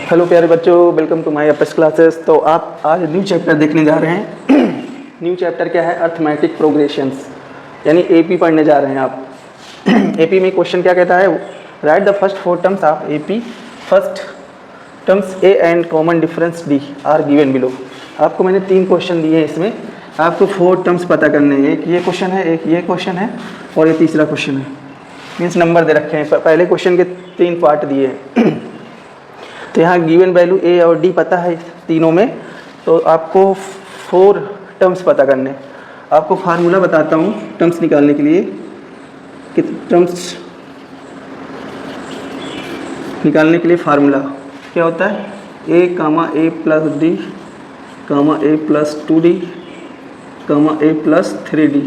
Hello प्यारे बच्चों, welcome to my APS classes. तो आप आज न्यू चैप्टर देखने जा रहे हैं। न्यू चैप्टर क्या है? अर्थमेटिक प्रोग्रेशंस, यानी एपी पढ़ने जा रहे हैं आप। एपी में क्वेश्चन क्या कहता है? Right the first four terms of AP, first terms A and common difference D R given below. आपको मैंने 3 क्वेश्चन दिए हैं, इसमें आपको 4 टर्म्स पता करने हैं। एक ये क्वेश्चन है, एक ये क्वेश्चन है और ये तीसरा क्वेश्चन है। मीन्स नंबर दे रखे हैं। पहले क्वेश्चन के 3 पार्ट दिए हैं। तो यहाँ गिवन वैल्यू ए और डी पता है तीनों में, तो आपको 4 टर्म्स पता करने। आपको फार्मूला बताता हूँ टर्म्स निकालने के लिए कि टर्म्स निकालने के लिए फार्मूला क्या होता है? ए कामा ए प्लस डी कामा ए प्लस 2d कामा ए प्लस 3d।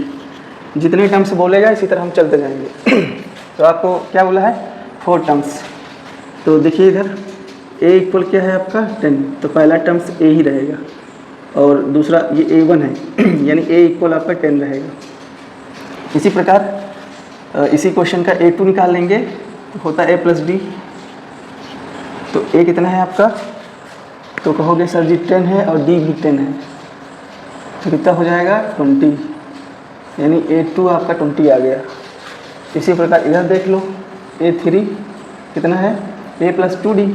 जितने टर्म्स बोलेगा इसी तरह हम चलते जाएंगे। तो आपको क्या बोला है? 4 टर्म्स। तो देखिए इधर ए इक्वल क्या है आपका 10, तो पहला टर्म्स ए ही रहेगा और दूसरा ये A1 है, यानी ए इक्वल आपका 10 रहेगा। इसी प्रकार इसी क्वेश्चन का A2 निकाल लेंगे तो होता है A प्लस डी। तो ए कितना है आपका? तो कहोगे सर जी 10 है और डी भी 10 है, तो कितना हो जाएगा? 20, यानी A2 आपका 20 आ गया। इसी प्रकार इधर देख लो, A3 कितना है? A plus 2d,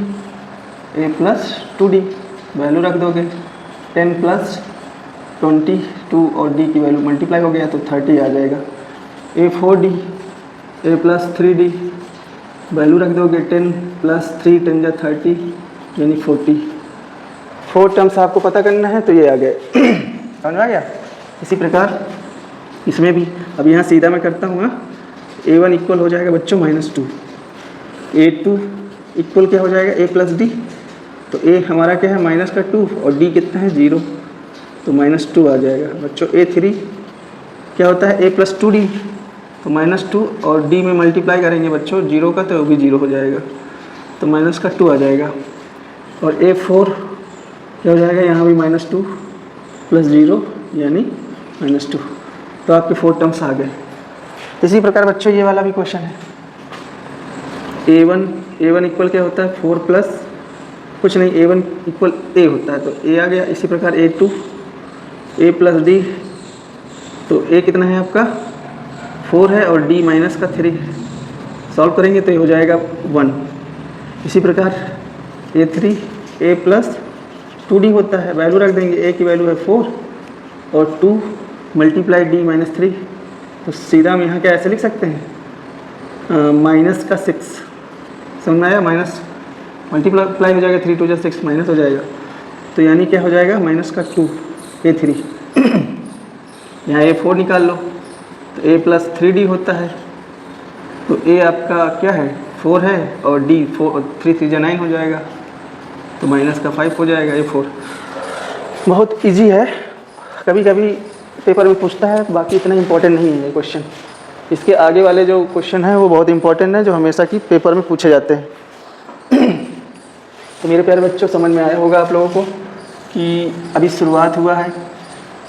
A plus 2d value रख दोगे, 10 प्लस 22 और d की वैल्यू मल्टीप्लाई हो गया तो 30 आ जाएगा। A4d, ए प्लस 3d वैल्यू रख दोगे, 10 प्लस 3 10 जा 30 यानी 40। 4 टर्म्स आपको पता करना है, तो ये आ गए। समझ में आ गया? इसी प्रकार इसमें भी अब यहाँ सीधा मैं करता हूँ। A1 इक्वल हो जाएगा बच्चों -2, A2 इक्वल क्या हो जाएगा? ए प्लस डी। तो ए हमारा क्या है? माइनस का 2 और डी कितना है? 0, तो -2 आ जाएगा बच्चों। A3 क्या होता है? ए प्लस 2d, तो -2 और डी में मल्टीप्लाई करेंगे बच्चों 0 का, तो वो भी 0 हो जाएगा, तो माइनस का 2 आ जाएगा। और A4 क्या हो जाएगा? यहाँ भी -2 प्लस 0 यानी -2। तो आपके 4 टर्म्स आ गए। इसी प्रकार बच्चों ये वाला भी क्वेश्चन है। A1 इक्वल क्या होता है? 4 प्लस कुछ नहीं, A1 इक्वल A होता है, तो A आ गया। इसी प्रकार A2 ए प्लस डी, तो A कितना है आपका? 4 है और D माइनस का 3 है। सॉल्व करेंगे तो ये हो जाएगा 1। इसी प्रकार A3 A प्लस 2d होता है, वैल्यू रख देंगे। A की वैल्यू है 4 और 2 मल्टीप्लाई D माइनस 3, तो सीधा हम यहाँ क्या ऐसे लिख सकते हैं? माइनस का 6। समझ में आया? माइनस मल्टीप्लाई हो जाएगा, 3 2 जा 6 माइनस हो जाएगा, तो यानी क्या हो जाएगा? माइनस का 2 A3। यहाँ A4 निकाल लो, तो A प्लस 3d होता है, तो A आपका क्या है? 4 है और D 3 3 जा 9 हो जाएगा, तो माइनस का 5 हो जाएगा A4। बहुत इजी है, कभी कभी पेपर में पूछता है, बाकी इतना इम्पोर्टेंट नहीं है ये क्वेश्चन। इसके आगे वाले जो क्वेश्चन हैं वो बहुत इंपॉर्टेंट है, जो हमेशा की पेपर में पूछे जाते हैं। तो मेरे प्यारे बच्चों, समझ में आया होगा आप लोगों को कि अभी शुरुआत हुआ है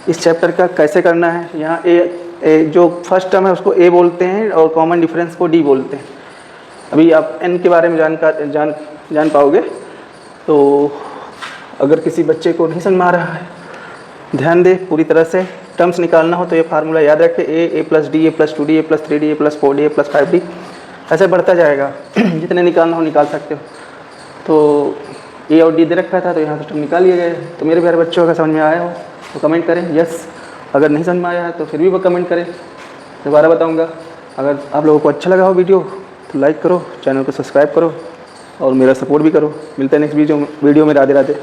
इस चैप्टर का, कैसे करना है। यहाँ ए जो फर्स्ट टर्म है उसको ए बोलते हैं और कॉमन डिफरेंस को डी बोलते हैं। अभी आप एन के बारे में जान पाओगे। तो अगर किसी बच्चे को नहीं समझ में आ रहा है, ध्यान दे पूरी तरह से। टर्म्स निकालना हो तो ये फार्मूला याद रखें, ए प्लस डी, ए प्लस 2d, ए प्लस 3d, ए प्लस 4d, ए प्लस 5d, ऐसे बढ़ता जाएगा। जितने निकालना हो निकाल सकते हो। तो ए और डी दे रखा था, तो यहाँ से टर्म निकाल लिए गए। तो मेरे प्यारे बच्चों, अगर समझ में आया हो तो कमेंट करें यस, अगर नहीं समझ में आया है तो फिर भी वो कमेंट करें, दोबारा बताऊँगा। अगर आप लोगों को अच्छा लगा हो वीडियो तो लाइक करो, चैनल को सब्सक्राइब करो और मेरा सपोर्ट भी करो। मिलते हैं नेक्स्ट वीडियो में। राधे राधे।